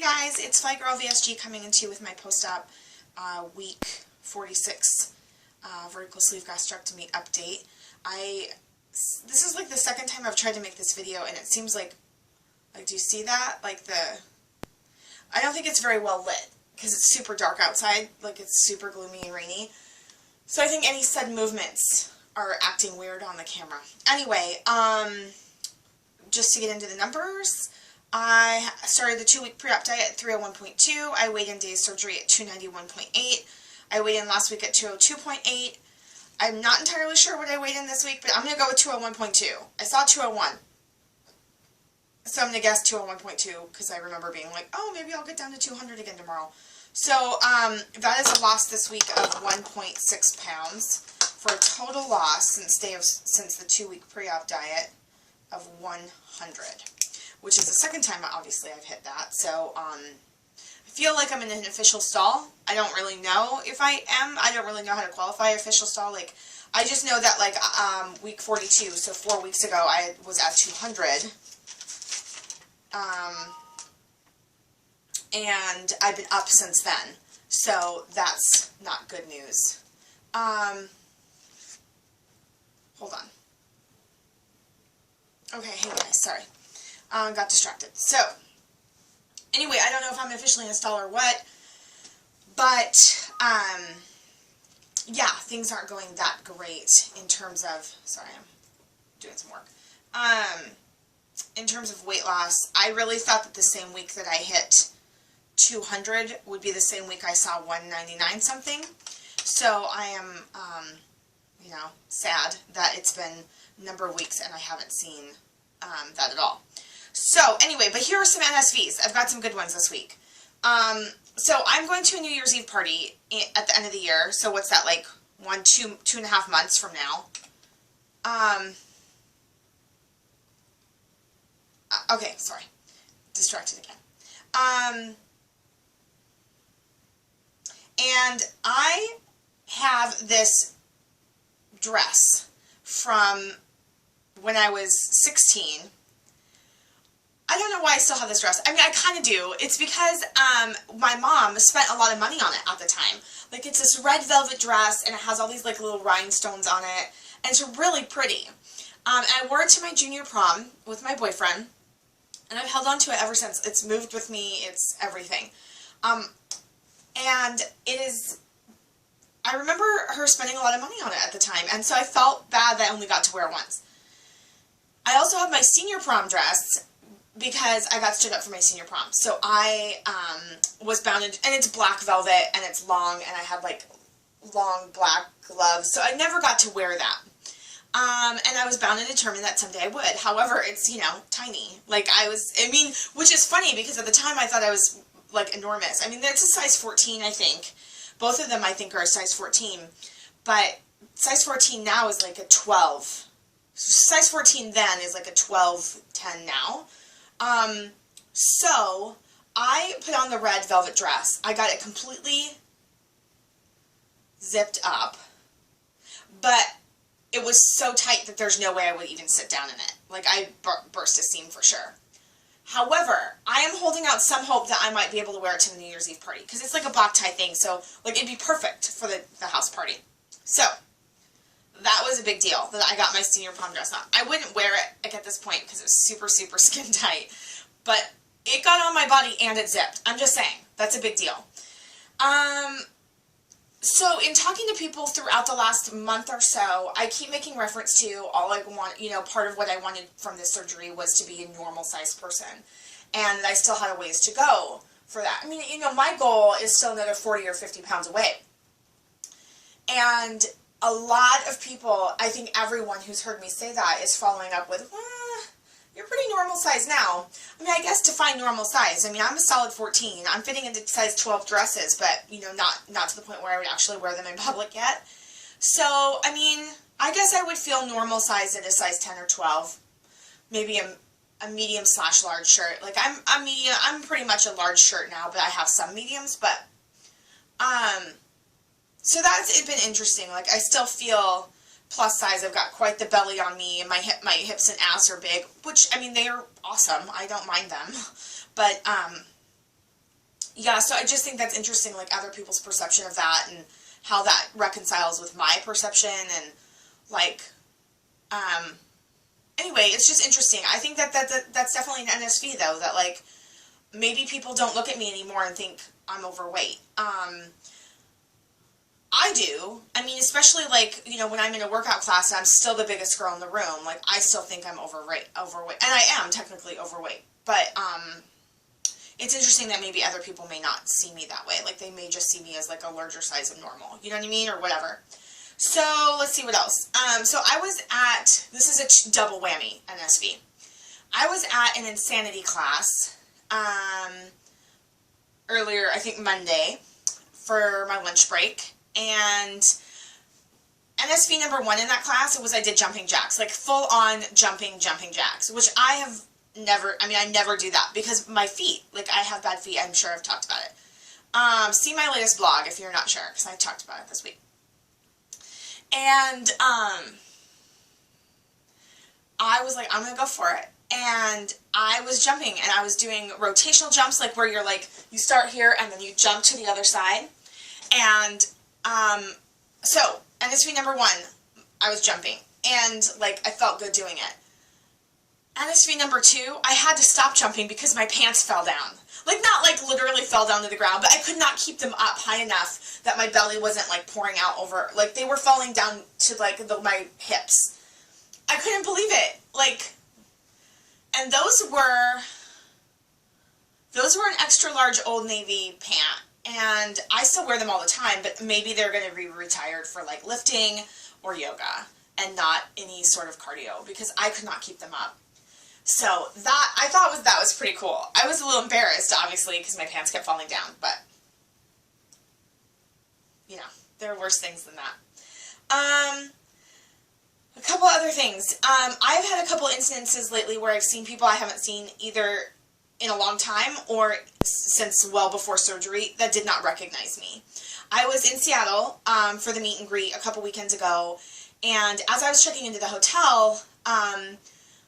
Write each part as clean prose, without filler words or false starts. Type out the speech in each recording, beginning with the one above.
guys, it's FlyeGirl VSG coming into you with my post-op week 46 vertical sleeve gastrectomy update. This is like the second time I've tried to make this video, and it seems like do you see that? I don't think it's very well lit because it's super dark outside, like it's super gloomy and rainy. So I think any sudden movements are acting weird on the camera. Anyway, just to get into the numbers, I started the 2-week pre-op diet at 301.2. I weighed in day's surgery at 291.8. I weighed in last week at 202.8. I'm not entirely sure what I weighed in this week, but I'm going to go with 201.2. I saw 201. So I'm going to guess 201.2 because I remember being like, oh, maybe I'll get down to 200 again tomorrow. So that is a loss this week of 1.6 pounds for a total loss since the 2-week pre-op diet of 100. Which is the second time, obviously, I've hit that. So, I feel like I'm in an official stall. I don't really know if I am. I don't really know how to qualify official stall. I just know that, week 42, so 4 weeks ago, I was at 200. And I've been up since then. So, that's not good news. Hold on. Okay, hey guys, sorry. Got distracted. So, anyway, I don't know if I'm officially in a stall or what, but, yeah, things aren't going that great in terms of, sorry, I'm doing some work, in terms of weight loss. I really thought that the same week that I hit 200 would be the same week I saw 199 something, so I am, you know, sad that it's been a number of weeks and I haven't seen that at all. So, anyway, but here are some NSVs. I've got some good ones this week. So, I'm going to a New Year's Eve party at the end of the year. So, what's that, like, 2.5 months from now? Okay, sorry. Distracted again. And I have this dress from when I was 16. I don't know why I still have this dress. I mean, I kind of do. It's because my mom spent a lot of money on it at the time. Like, it's this red velvet dress, and it has all these, like, little rhinestones on it, and it's really pretty. And I wore it to my junior prom with my boyfriend, and I've held on to it ever since. It's moved with me. It's everything. And it is... I remember her spending a lot of money on it at the time, and so I felt bad that I only got to wear it once. I also have my senior prom dress, because I got stood up for my senior prom. So I was bound in, and it's black velvet, and it's long, and I had, like, long black gloves, so I never got to wear that. And I was bound and determined that someday I would. However, it's, you know, tiny. Like, I mean, which is funny, because at the time I thought I was, like, enormous. I mean, it's a size 14, I think. Both of them, I think, are a size 14. But size 14 now is, like, a 12. Size 14 then is, like, a 12, 10 now. So, I put on the red velvet dress. I got it completely zipped up, but it was so tight that there's no way I would even sit down in it. Like, I burst a seam for sure. However, I am holding out some hope that I might be able to wear it to the New Year's Eve party, because it's like a black tie thing, so, like, it'd be perfect for the house party. So, that was a big deal, that I got my senior prom dress on. I wouldn't wear it, like, at this point, because it was super, super skin tight. But it got on my body and it zipped. I'm just saying. That's a big deal. So, in talking to people throughout the last month or so, I keep making reference to all I want, you know, part of what I wanted from this surgery was to be a normal-sized person. And I still had a ways to go for that. I mean, you know, my goal is still another 40 or 50 pounds away. And a lot of people, I think everyone who's heard me say that is following up with, you're pretty normal size now. I mean, I guess define normal size. I mean, I'm a solid 14. I'm fitting into size 12 dresses, but, you know, not to the point where I would actually wear them in public yet. So, I mean, I guess I would feel normal size at a size 10 or 12. Maybe a medium/large shirt. Like, I'm medium. I'm pretty much a large shirt now, but I have some mediums, but, so that's been interesting. Like, I still feel plus size. I've got quite the belly on me, and my hips and ass are big, which, I mean, they are awesome. I don't mind them. But, Yeah, so I just think that's interesting, like other people's perception of that and how that reconciles with my perception and like, anyway, it's just interesting. I think that's definitely an NSV though, that like maybe people don't look at me anymore and think I'm overweight. I do. I mean, especially like, you know, when I'm in a workout class and I'm still the biggest girl in the room, like I still think I'm overweight, and I am technically overweight, but it's interesting that maybe other people may not see me that way. Like they may just see me as like a larger size of normal. You know what I mean? Or whatever. So let's see what else. So I was at, this is a double whammy NSV. I was at an insanity class earlier, I think Monday, for my lunch break. And NSV number 1 in that class, I did jumping jacks. Like full on jumping jacks. Which I have never, I never do that because my feet, like I have bad feet, I'm sure I've talked about it. See my latest blog if you're not sure, because I talked about it this week. And I was like, I'm going to go for it. And I was jumping, and I was doing rotational jumps, like where you're like, you start here, and then you jump to the other side. And so, NSV number 1, I was jumping, and like, I felt good doing it. NSV number 2, I had to stop jumping because my pants fell down. Like, not like literally fell down to the ground, but I could not keep them up high enough that my belly wasn't like pouring out over, like they were falling down to like my hips. I couldn't believe it. Like, and those were an extra large Old Navy pant, and I still wear them all the time, but maybe they're going to be retired for like lifting or yoga and not any sort of cardio because I could not keep them up. So that, I thought that was pretty cool. I was a little embarrassed, obviously, because my pants kept falling down, but, you know, there are worse things than that. A couple other things. I've had a couple instances lately where I've seen people I haven't seen either in a long time or since well before surgery that did not recognize me. I was in Seattle for the meet and greet a couple weekends ago, and as I was checking into the hotel,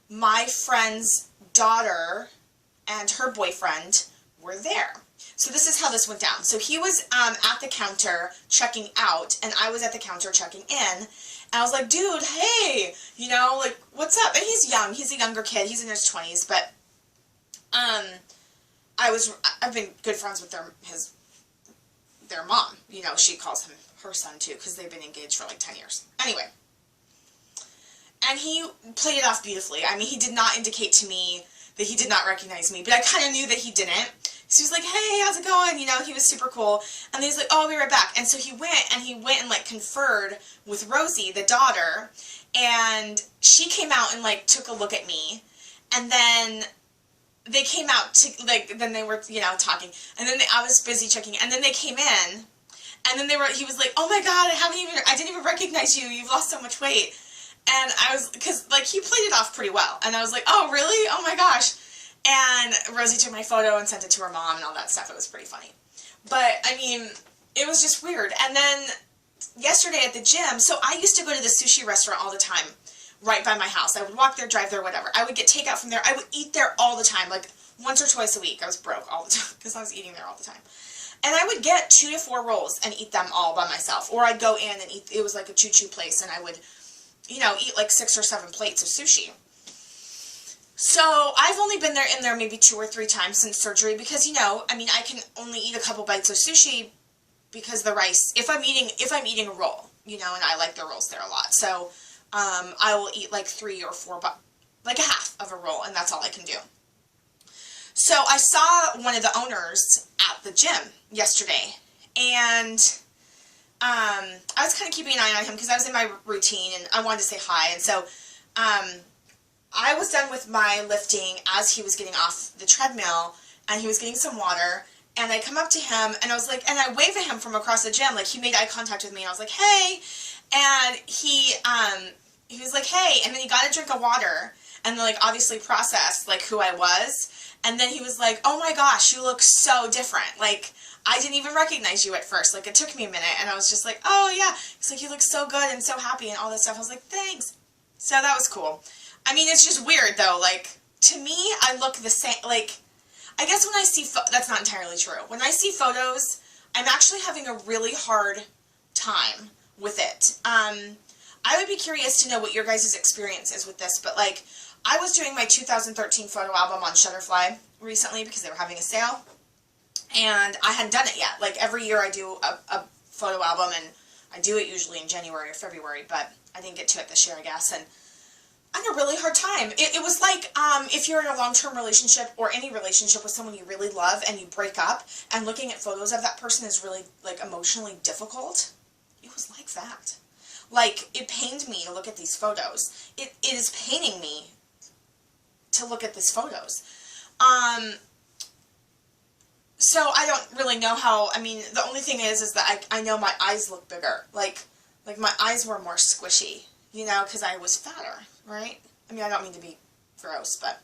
my friend's daughter and her boyfriend were there. So this is how this went down. So he was at the counter checking out, and I was at the counter checking in. And I was like, dude, hey, you know, like, what's up? And he's young. He's a younger kid. He's in his 20s. But I've been good friends with their mom. You know, she calls him her son, too, because they've been engaged for like 10 years. Anyway. And he played it off beautifully. I mean, he did not indicate to me that he did not recognize me, but I kind of knew that he didn't. So he was like, hey, how's it going? You know, he was super cool. And he's like, oh, I'll be right back. And so he went and like conferred with Rosie, the daughter, and she came out and like took a look at me. And then they came out to like, then they were, you know, talking. And then I was busy checking. And then they came in, and then he was like, oh my God, I didn't even recognize you. You've lost so much weight. And I was, because, like, he played it off pretty well. And I was like, oh, really? Oh, my gosh. And Rosie took my photo and sent it to her mom and all that stuff. It was pretty funny. But, I mean, it was just weird. And then yesterday at the gym, so I used to go to the sushi restaurant all the time, right by my house. I would walk there, drive there, whatever. I would get takeout from there. I would eat there all the time, like once or twice a week. I was broke all the time because I was eating there all the time. And I would get 2 to 4 rolls and eat them all by myself. Or I'd go in and eat, it was like a choo-choo place, and I would, you know, eat like 6 or 7 plates of sushi. So I've only been in there maybe 2 or 3 times since surgery because, you know, I mean, I can only eat a couple bites of sushi because the rice, if I'm eating a roll, you know, and I like the rolls there a lot. So I will eat like 3 or 4, like a half of a roll, and that's all I can do. So I saw one of the owners at the gym yesterday, and I was kind of keeping an eye on him because I was in my routine and I wanted to say hi. And so I was done with my lifting as he was getting off the treadmill, and he was getting some water, and I come up to him and I was like, and I wave at him from across the gym, like he made eye contact with me, and I was like, hey, and he was like, hey, and then he got a drink of water and like obviously processed like who I was, and then he was like, oh my gosh, you look so different, like I didn't even recognize you at first. Like, it took me a minute, and I was just like, oh, yeah. He's like, you look so good and so happy and all this stuff. I was like, thanks. So that was cool. I mean, it's just weird, though. Like, to me, I look the same. Like, I guess when I see, that's not entirely true. When I see photos, I'm actually having a really hard time with it. I would be curious to know what your guys' experience is with this, but like, I was doing my 2013 photo album on Shutterfly recently because they were having a sale, and I hadn't done it yet. Like, every year I do a photo album, and I do it usually in January or February, but I didn't get to it this year, I guess, and I had a really hard time. It was like, if you're in a long-term relationship or any relationship with someone you really love and you break up, and looking at photos of that person is really, like, emotionally difficult. It was like that. Like, it pained me to look at these photos. It is paining me to look at these photos. So I don't really know how, I mean, the only thing is that I know my eyes look bigger. Like my eyes were more squishy, you know, because I was fatter, right? I mean, I don't mean to be gross, but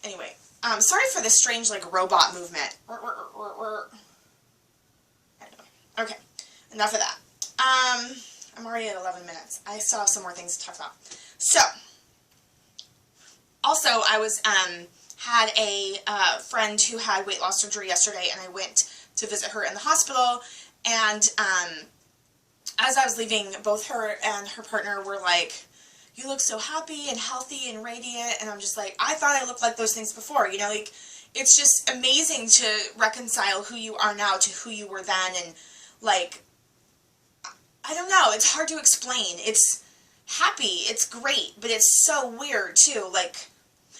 anyway. Sorry for this strange, like, robot movement. Anyway, okay, enough of that. I'm already at 11 minutes. I still have some more things to talk about. So, also, I was, had a friend who had weight loss surgery yesterday, and I went to visit her in the hospital, and as I was leaving, both her and her partner were like, "You look so happy and healthy and radiant," and I'm just like, I thought I looked like those things before, you know, like, it's just amazing to reconcile who you are now to who you were then, and, like, I don't know, it's hard to explain. It's happy, it's great, but it's so weird, too, like,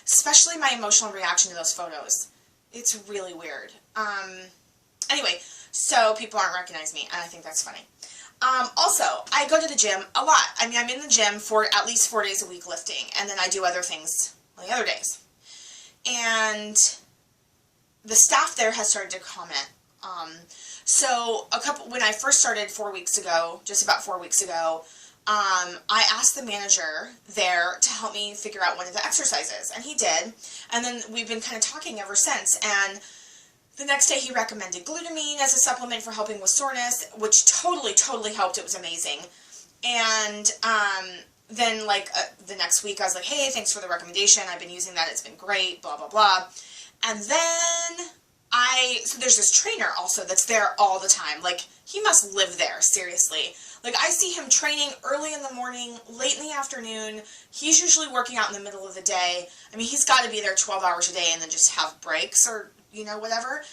especially my emotional reaction to those photos. It's really weird. Anyway, so people aren't recognizing me, and I think that's funny. Also, I go to the gym a lot. I mean, I'm in the gym for at least 4 days a week lifting, and then I do other things on the other days. And the staff there has started to comment. So when I first started 4 weeks ago, just about 4 weeks ago, I asked the manager there to help me figure out one of the exercises, and he did, and then we've been kind of talking ever since, and the next day he recommended glutamine as a supplement for helping with soreness, which totally helped. It was amazing. And then, like, the next week I was like, "Hey, thanks for the recommendation. I've been using that. It's been great, blah, blah, blah." And then so there's this trainer also that's there all the time. Like, he must live there, seriously. Like, I see him training early in the morning, late in the afternoon. He's usually working out in the middle of the day. I mean, he's got to be there 12 hours a day and then just have breaks or, you know, whatever.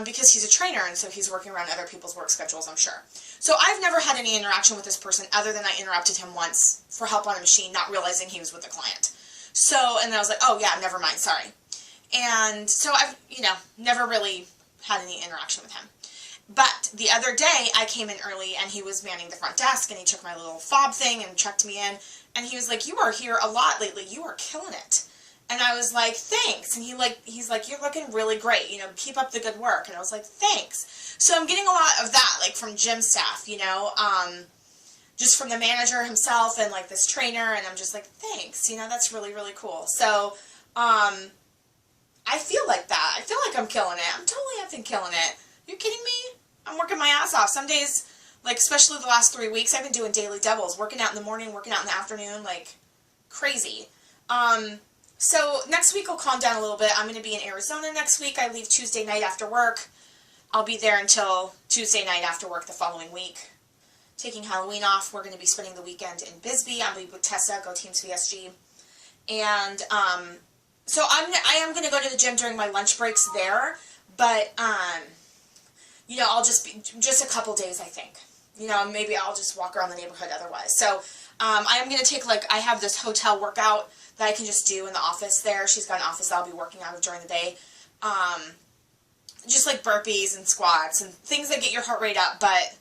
Because he's a trainer, and so he's working around other people's work schedules, I'm sure. So I've never had any interaction with this person other than I interrupted him once for help on a machine, not realizing he was with a client. So, and then I was like, "Oh, yeah, never mind, sorry." And so I've, you know, never really had any interaction with him. But the other day, I came in early, and he was manning the front desk, and he took my little fob thing and checked me in, and he was like, "You are here a lot lately. You are killing it." And I was like, "Thanks." And he's like, "You're looking really great. You know, keep up the good work." And I was like, "Thanks." So I'm getting a lot of that, like, from gym staff, you know, just from the manager himself and, like, this trainer, and I'm just like, "Thanks." You know, that's really cool. So, I feel like that. I feel like I'm killing it. I'm totally effing killing it. You kidding me? I'm working my ass off. Some days, like, especially the last 3 weeks, I've been doing daily doubles, working out in the morning, working out in the afternoon, like, crazy. So next week will calm down a little bit. I'm going to be in Arizona next week. I leave Tuesday night after work. I'll be there until Tuesday night after work the following week. Taking Halloween off. We're going to be spending the weekend in Bisbee. I'll be with Tessa, go Teams VSG. And, so I am going to go to the gym during my lunch breaks there, but, you know, I'll just be, just a couple days, I think. You know, maybe I'll just walk around the neighborhood otherwise. So, I am going to take, like, I have this hotel workout that I can just do in the office there. She's got an office I'll be working out of during the day. Just like burpees and squats and things that get your heart rate up, but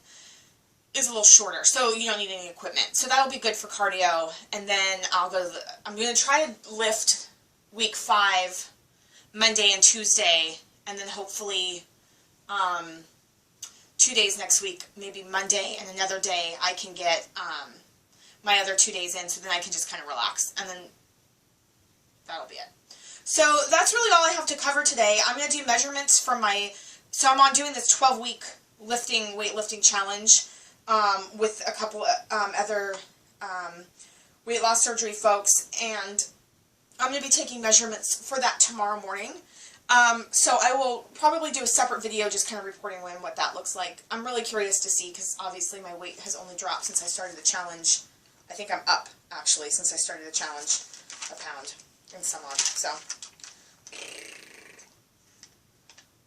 is a little shorter, so you don't need any equipment. So that'll be good for cardio. And then I'll go to I'm going to try to lift week 5, Monday and Tuesday, and then hopefully 2 days next week, maybe Monday and another day, I can get my other 2 days in, so then I can just kind of relax, and then that'll be it. So that's really all I have to cover today. I'm going to do measurements from so I'm doing this 12-week weightlifting challenge with a couple other weight loss surgery folks, and I'm going to be taking measurements for that tomorrow morning. So I will probably do a separate video just kind of reporting what that looks like. I'm really curious to see because obviously my weight has only dropped since I started the challenge. I think I'm up, actually, since I started the challenge, a pound and some odd. So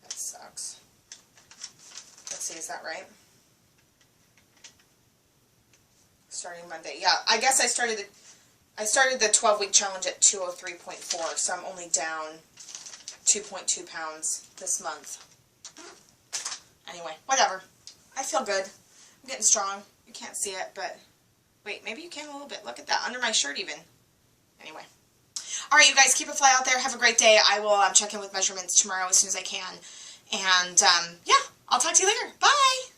that sucks. Let's see, is that right? Starting Monday. Yeah, I guess I started the 12-week challenge at 203.4, so I'm only down 2.2 pounds this month. Anyway, whatever. I feel good. I'm getting strong. You can't see it, but wait, maybe you can a little bit. Look at that, under my shirt even. Anyway. Alright, you guys, keep it fly out there. Have a great day. I will check in with measurements tomorrow as soon as I can. And, yeah, I'll talk to you later. Bye!